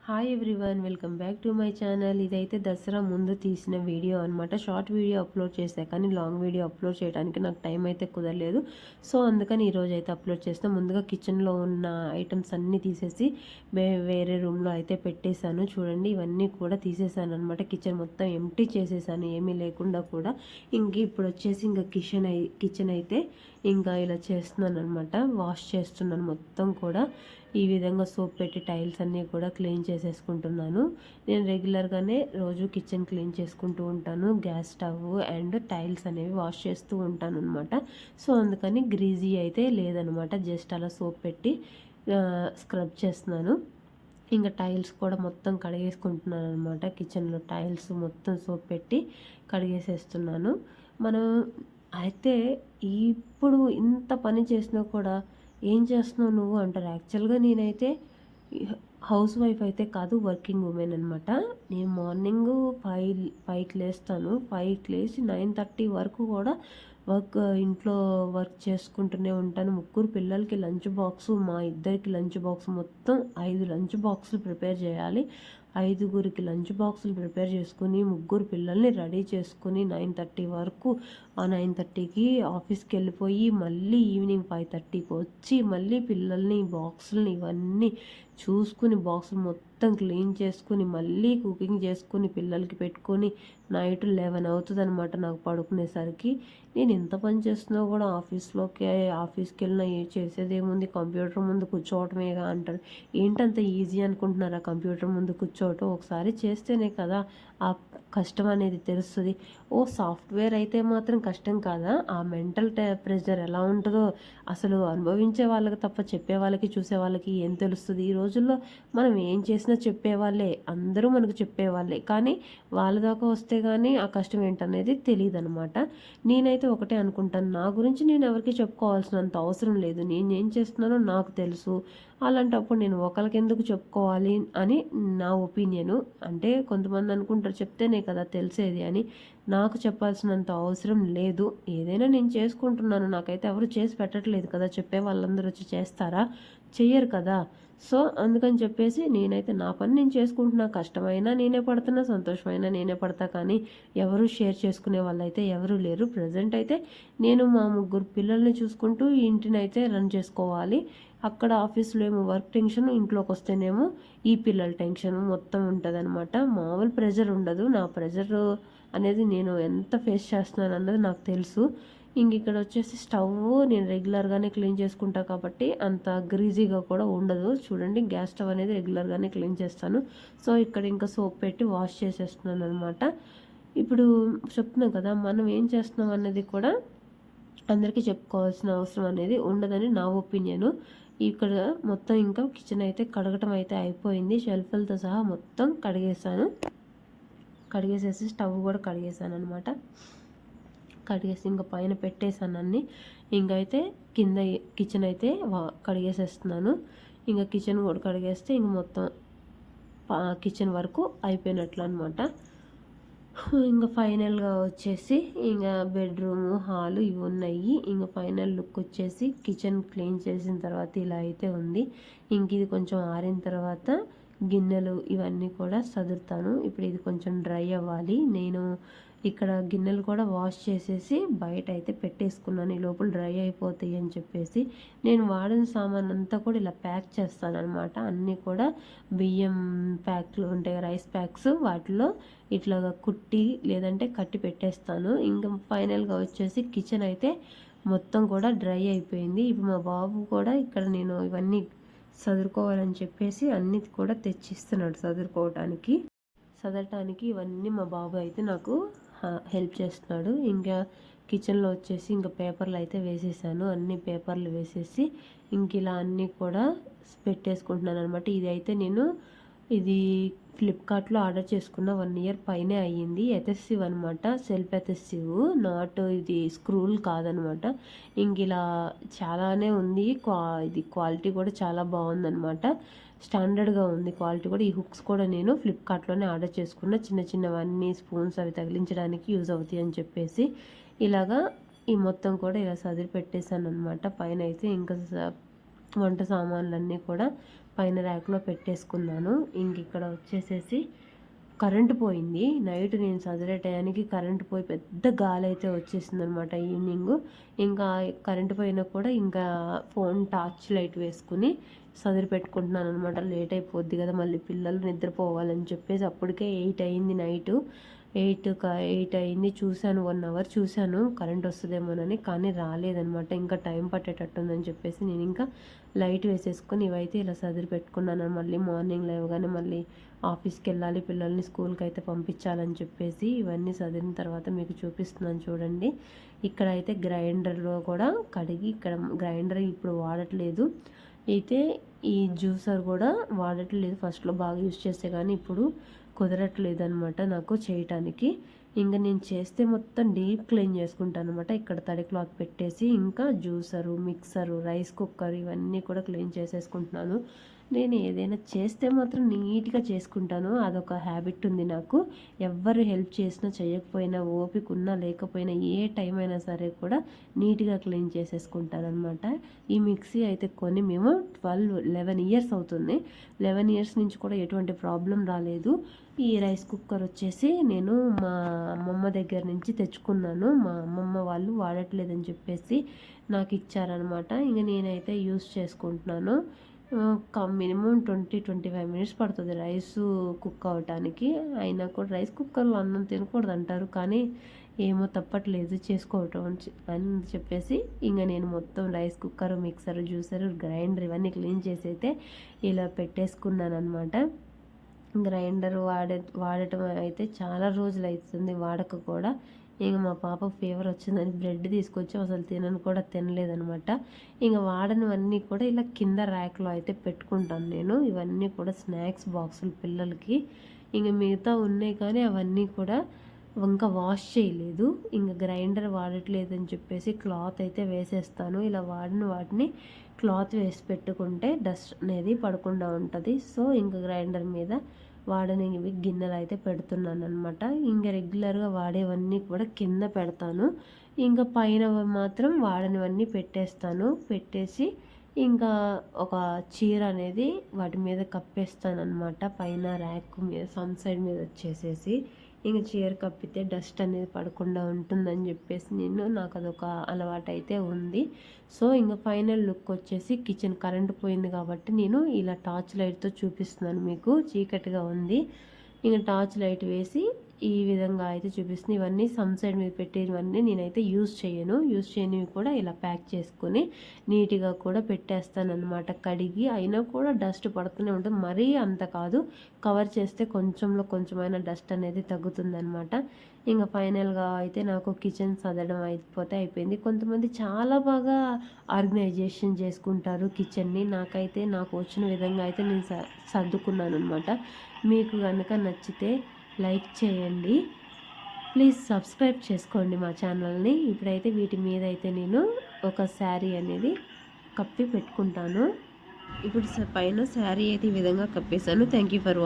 Hi everyone, welcome back to my channel. ఇదైతే దసరా ముందు తీసిన వీడియో అనమాట. షార్ట్ వీడియో అప్లోడ్ చేసా, కానీ లాంగ్ వీడియో అప్లోడ్ చేయడానికి నాకు టైం అయితే కుదరలేదు. సో అందుకని ఈరోజు అయితే అప్లోడ్ చేస్తాను. ముందుగా కిచెన్లో ఉన్న ఐటమ్స్ అన్నీ తీసేసి వేరే రూమ్లో అయితే పెట్టేశాను. చూడండి, ఇవన్నీ కూడా తీసేసాను అనమాట. కిచెన్ మొత్తం ఎంటీ చేసేసాను, ఏమీ లేకుండా కూడా. ఇప్పుడు వచ్చేసి కిచెన్ అయితే ఇంకా ఇలా చేస్తున్నాను అనమాట. వాష్ చేస్తున్నాను మొత్తం కూడా. ఈ విధంగా సోప్ పెట్టి టైల్స్ అన్నీ కూడా క్లీన్ చేసేసుకుంటున్నాను. నేను రెగ్యులర్గానే రోజు కిచెన్ క్లీన్ చేసుకుంటూ ఉంటాను. గ్యాస్ స్టవ్ అండ్ టైల్స్ అనేవి వాష్ చేస్తూ ఉంటాను అనమాట. సో అందుకని గ్రీజీ అయితే లేదనమాట. జస్ట్ అలా సోప్ పెట్టి స్క్రబ్ చేస్తున్నాను. ఇంకా టైల్స్ కూడా మొత్తం కడిగేసుకుంటున్నాను అనమాట. కిచెన్లో టైల్స్ మొత్తం సోప్ పెట్టి కడిగేసేస్తున్నాను. మనం అయితే ఇప్పుడు ఇంత పని చేసినా కూడా ఏం చేస్తున్నావు నువ్వు అంటారు. యాక్చువల్గా నేనైతే హౌస్ వైఫ్ అయితే కాదు, వర్కింగ్ ఉమెన్ అనమాట. నేను మార్నింగ్ 5కి లేస్తాను. 5కి లేచి 9:30 వరకు కూడా ఇంట్లో వర్క్ చేసుకుంటూనే ఉంటాను. 3 పిల్లలకి లంచ్ బాక్సు, మా ఇద్దరికి లంచ్ బాక్స్, మొత్తం 5 లంచ్ బాక్సులు ప్రిపేర్ చేయాలి. 5గురికి లంచ్ బాక్సులు ప్రిపేర్ చేసుకుని 3 పిల్లల్ని రెడీ చేసుకుని 9:30 వరకు, ఆ 9:30కి ఆఫీస్కి వెళ్ళిపోయి మళ్ళీ ఈవినింగ్ 5:30కి వచ్చి మళ్ళీ పిల్లల్ని బాక్సులని ఇవన్నీ చూసుకుని బాక్సులు మొత్తం క్లీన్ చేసుకుని మళ్ళీ కుకింగ్ చేసుకుని పిల్లలకి పెట్టుకొని నైట్ 11 అవుతుంది అనమాట నాకు పడుకునేసరికి. నేను ఎంత పని చేస్తున్నా కూడా ఆఫీస్కి వెళ్ళినా చేసేదేముంది, కంప్యూటర్ ముందు కూర్చోవటమేగా అంటారు. ఏంటంత ఈజీ అనుకుంటున్నారా కంప్యూటర్ ముందు కూర్చోవటం? ఒకసారి చేస్తేనే కదా ఆ కష్టం అనేది తెలుస్తుంది. సాఫ్ట్వేర్ అయితే మాత్రం కష్టం కాదా? ఆ మెంటల్ ప్రెషర్ ఎలా ఉంటుందో అసలు అనుభవించే వాళ్ళకి తప్ప చెప్పే వాళ్ళకి చూసే వాళ్ళకి ఏం తెలుస్తుంది? ఈ రోజుల్లో మనం ఏం చేసినా చెప్పేవాళ్ళే, అందరూ మనకు చెప్పేవాళ్ళే, కానీ వాళ్ళ దాకా వస్తే కానీ ఆ కష్టం ఏంటనేది తెలియదు అనమాట. నేనైతే ఒకటే అనుకుంటాను, నా గురించి నేను ఎవరికి చెప్పుకోవాల్సినంత అవసరం లేదు. నేను ఏం చేస్తున్నానో నాకు తెలుసు. అలాంటప్పుడు నేను ఒకరికి ఎందుకు చెప్పుకోవాలి అని నా ఒపీనియను. అంటే కొంతమంది అనుకుంటారు చెప్తేనే కదా తెలిసేది అని. నాకు చెప్పాల్సినంత అవసరం లేదు. ఏదైనా నేను చేసుకుంటున్నాను. నాకైతే ఎవరు చేసి పెట్టట్లేదు కదా. చెప్పే వాళ్ళందరూ వచ్చి చేస్తారా? చెయ్యరు కదా. సో అందుకని చెప్పేసి నేనైతే నా పని నేను చేసుకుంటున్నా. కష్టమైనా నేనే పడుతున్నా, సంతోషమైనా నేనే పడతా, కానీ ఎవరు షేర్ చేసుకునే వాళ్ళైతే ఎవరు లేరు. ప్రజెంట్ అయితే నేను మా 3 పిల్లల్ని చూసుకుంటూ ఈ ఇంటిని అయితే రన్ చేసుకోవాలి. అక్కడ ఆఫీస్లో ఏమో వర్క్ టెన్షన్, ఇంట్లోకి వస్తేనేమో ఈ పిల్లల టెన్షన్ మొత్తం ఉంటుంది అనమాట. మామూలు ప్రెజర్ ఉండదు. నా ప్రెజర్ అనేది నేను ఎంత ఫేస్ చేస్తున్నాను అన్నది నాకు తెలుసు. ఇక్కడ వచ్చేసి స్టవ్ నేను రెగ్యులర్గానే క్లీన్ చేసుకుంటా కాబట్టి అంత గ్రీజీగా కూడా ఉండదు. చూడండి, గ్యాస్ స్టవ్ అనేది రెగ్యులర్గానే క్లీన్ చేస్తాను. సో ఇక్కడ ఇంకా సోప్ పెట్టి వాష్ చేసేస్తున్నాను అనమాట. ఇప్పుడు చెప్తున్నాం కదా, మనం ఏం చేస్తున్నాం అన్నది కూడా అందరికీ చెప్పుకోవాల్సిన అవసరం అనేది ఉండదని నా ఒపీనియను. ఇక్కడ మొత్తం ఇంకా కిచెన్ అయితే కడగటం అయితే అయిపోయింది. షెల్ఫ్లతో సహా మొత్తం కడిగేసేసి స్టవ్ కూడా కడిగేసాను అనమాట. కడిగేసి ఇంకా పైన పెట్టేసాను అన్నీ. ఇంకైతే కింద కిచెన్ అయితే కడిగేసేస్తున్నాను. ఇంకా కిచెన్ కూడా కడిగేస్తే ఇంక మొత్తం కిచెన్ వరకు అయిపోయినట్లు అనమాట. ఇంకా ఫైనల్గా వచ్చేసి ఇంకా బెడ్రూము, హాలు ఇవి ఉన్నాయి. ఇంకా ఫైనల్ లుక్ వచ్చేసి కిచెన్ క్లీన్ చేసిన తర్వాత ఇలా అయితే ఉంది. ఇది కొంచెం ఆరిన తర్వాత గిన్నెలు ఇవన్నీ కూడా సదురుతాను. ఇప్పుడు ఇది కొంచెం డ్రై అవ్వాలి. నేను ఇక్కడ గిన్నెలు కూడా వాష్ చేసేసి బయట అయితే పెట్టేసుకున్నాను, ఈ లోపల డ్రై అయిపోతాయి అని చెప్పేసి. నేను వాడిన సామాన్ అంతా కూడా ఇలా ప్యాక్ చేస్తాను అనమాట. అన్నీ కూడా బియ్యం ప్యాక్లు ఉంటాయి, రైస్ ప్యాక్స్, వాటిలో ఇట్లాగా కుట్టి లేదంటే కట్టి పెట్టేస్తాను. ఇంకా ఫైనల్గా వచ్చేసి కిచెన్ అయితే మొత్తం కూడా డ్రై అయిపోయింది. ఇప్పుడు మా బాబు కూడా ఇక్కడ నేను ఇవన్నీ చదువుకోవాలని చెప్పేసి అన్నీ కూడా తెచ్చిస్తున్నాడు చదవటానికి ఇవన్నీ మా బాబు అయితే నాకు హెల్ప్ చేస్తున్నాడు. ఇంకా కిచెన్లో వచ్చేసి ఇంకా పేపర్లు అయితే వేసేసాను. అన్ని పేపర్లు వేసేసి ఇలా అన్నీ కూడా పెట్టేసుకుంటున్నాను అనమాట. ఇది ఫ్లిప్కార్ట్లో ఆర్డర్ చేసుకున్న 1 ఇయర్ పైనే అయ్యింది. ఎథెసివ్ అనమాట, సెల్ఫ్ ఎథెసివ్, నాట్ ఇది స్క్రూల్ కాదనమాట. ఇలా చాలానే ఉంది. ఇది క్వాలిటీ కూడా చాలా బాగుందనమాట. స్టాండర్డ్గా ఉంది క్వాలిటీ కూడా. ఈ హుక్స్ కూడా నేను ఫ్లిప్కార్ట్లోనే ఆర్డర్ చేసుకున్న, చిన్న చిన్నవన్నీ స్పూన్స్ అవి తగిలించడానికి యూజ్ అవుతాయి అని చెప్పేసి. ఇలాగా ఈ మొత్తం కూడా ఇలా సదిరి పెట్టేశాను అనమాట. పైన అయితే ఇంకా వంట సామాన్లన్నీ కూడా పైన ర్యాక్లో పెట్టేసుకున్నాను. ఇంక ఇక్కడ వచ్చేసేసి కరెంటు పోయింది. నైట్ నేను సదిరే టయానికి కరెంటు పోయి పెద్ద గాలి అయితే వచ్చేసింది అనమాట ఈవినింగు. ఇంకా కరెంటు పోయినా కూడా ఇంకా ఫోన్ టార్చ్ లైట్ వేసుకుని సదిరి పెట్టుకుంటున్నాను అనమాట. లేట్ అయిపోద్ది కదా, మళ్ళీ పిల్లలు నిద్రపోవాలని చెప్పేసి. అప్పటికే 8 అయింది నైటు. 8 అయింది. చూశాను, 1 అవర్ చూశాను కరెంట్ వస్తుందేమోనని, కానీ రాలేదనమాట. ఇంకా టైం పట్టేటట్టుందని చెప్పేసి నేను ఇంకా లైట్ వేసేసుకొని ఇవైతే ఇలా సదిరి పెట్టుకున్నాను. మళ్ళీ మార్నింగ్ లేవగానే మళ్ళీ ఆఫీస్కి వెళ్ళాలి, పిల్లల్ని స్కూల్కి అయితే పంపించాలని చెప్పేసి ఇవన్నీ సదిరిన తర్వాత మీకు చూపిస్తున్నాను చూడండి. ఇక్కడ అయితే గ్రైండర్లో కూడా కడిగి, ఇక్కడ గ్రైండర్ ఇప్పుడు వాడట్లేదు, అయితే ఈ జ్యూసర్ కూడా వాడట్లేదు. ఫస్ట్లో బాగా యూజ్ చేస్తే కానీ ఇప్పుడు కుదరట్లేదు అనమాట నాకు చేయటానికి. ఇంకా నేను చేస్తే మొత్తం డీప్ క్లీన్ చేసుకుంటాను అనమాట. ఇక్కడ తడి క్లాత్ పెట్టేసి ఇంకా జ్యూసరు, మిక్సరు, రైస్ కుక్కర్ ఇవన్నీ కూడా క్లీన్ చేసేసుకుంటున్నాను. నేను ఏదైనా చేస్తే మాత్రం నీట్గా చేసుకుంటాను, అదొక హ్యాబిట్ ఉంది నాకు. ఎవ్వరు హెల్ప్ చేసినా చేయకపోయినా, ఓపిక ఉన్నా లేకపోయినా, ఏ టైం అయినా సరే కూడా నీట్గా క్లీన్ చేసేసుకుంటాను అనమాట. ఈ మిక్సీ అయితే కొని మేము 11 ఇయర్స్ అవుతుంది. 11 ఇయర్స్ నుంచి కూడా ఎటువంటి ప్రాబ్లం రాలేదు. ఈ రైస్ కుక్కర్ వచ్చేసి నేను మా అమ్మమ్మ దగ్గర నుంచి తెచ్చుకున్నాను. మా అమ్మమ్మ వాళ్ళు వాడట్లేదని చెప్పేసి నాకు ఇచ్చారనమాట. ఇంక నేనైతే యూస్ చేసుకుంటున్నాను. మినిమం 20-25 మినిట్స్ పడుతుంది రైస్ కుక్ అవటానికి. అయినా కూడా రైస్ కుక్కర్లో అన్నం తినకూడదు అంటారు, కానీ ఏమో తప్పట్లేదు చేసుకోవటం అని చెప్పేసి ఇంక నేను మొత్తం rice cooker, mixer, juicer, grinder ఇవన్నీ క్లీన్ చేసి అయితే ఇలా పెట్టేసుకున్నాను అనమాట. గ్రైండర్ వాడటం అయితే చాలా రోజులు అవుతుంది వాడక కూడా. ఇంక మా పాప ఫీవర్ వచ్చిందని బ్రెడ్ తీసుకొచ్చి అసలు తినలేదనమాట. ఇంక వాడనివన్నీ కూడా ఇలా కింద ర్యాక్లో అయితే పెట్టుకుంటాను నేను. ఇవన్నీ కూడా స్నాక్స్ బాక్సులు పిల్లలకి. ఇంక మిగతా ఉన్నాయి కానీ అవన్నీ కూడా ఇంకా వాష్ చేయలేదు. ఇంక గ్రైండర్ వాడట్లేదని చెప్పేసి క్లాత్ అయితే వేసేస్తాను. ఇలా వాడిన వాటిని క్లాత్ వేసి పెట్టుకుంటే డస్ట్ అనేది పడకుండా ఉంటుంది. సో ఇంకా గ్రైండర్ మీద వాడనివి గిన్నెలు అయితే పెడుతున్నాను అనమాట. ఇంకా రెగ్యులర్గా వాడేవన్నీ కూడా కింద పెడతాను. ఇంకా పైన మాత్రం వాడనివన్నీ పెట్టేసి ఇంకా ఒక చీర అనేది వాటి మీద కప్పేస్తాను అనమాట. పైన ర్యాక్ మీద సన్ సైడ్ మీద వచ్చేసేసి ఇంక చీర కప్పితే డస్ట్ అనేది పడకుండా ఉంటుందని చెప్పేసి నాకు అదొక అలవాటు అయితే ఉంది. సో ఇంకా ఫైనల్ లుక్ వచ్చేసి కిచెన్ కరెంట్ పోయింది కాబట్టి నేను ఇలా టార్చ్ లైట్తో చూపిస్తున్నాను మీకు. చీకటిగా ఉంది, ఇంకా టార్చ్ లైట్ వేసి ఈ విధంగా అయితే చూపిస్తుంది. ఇవన్నీ సన్ సైడ్ మీద పెట్టేవన్నీ నేనైతే యూజ్ చేయనివి కూడా ఇలా ప్యాక్ చేసుకొని నీట్గా కూడా పెట్టేస్తాను అనమాట. కడిగి అయినా కూడా డస్ట్ పడుతూనే ఉంటుంది, మరీ అంత కాదు, కవర్ చేస్తే కొంచెమైనా డస్ట్ అనేది తగ్గుతుంది అనమాట. ఇంకా ఫైనల్గా అయితే నాకు కిచెన్ సదడం అయిపోయింది. కొంతమంది చాలా బాగా ఆర్గనైజేషన్ చేసుకుంటారు కిచెన్ని. నాకు వచ్చిన విధంగా అయితే నేను సర్దుకున్నాను అనమాట. మీకు కనుక నచ్చితే లైక్ చేయండి, ప్లీజ్ సబ్స్క్రైబ్ చేసుకోండి మా ఛానల్ని. ఇప్పుడైతే వీటి మీద అయితే నేను ఒక శారీ అనేది కప్పి పెట్టుకుంటాను. ఇప్పుడు పైన శారీ అయితే ఈ విధంగా కప్పేశాను. Thank you for watching.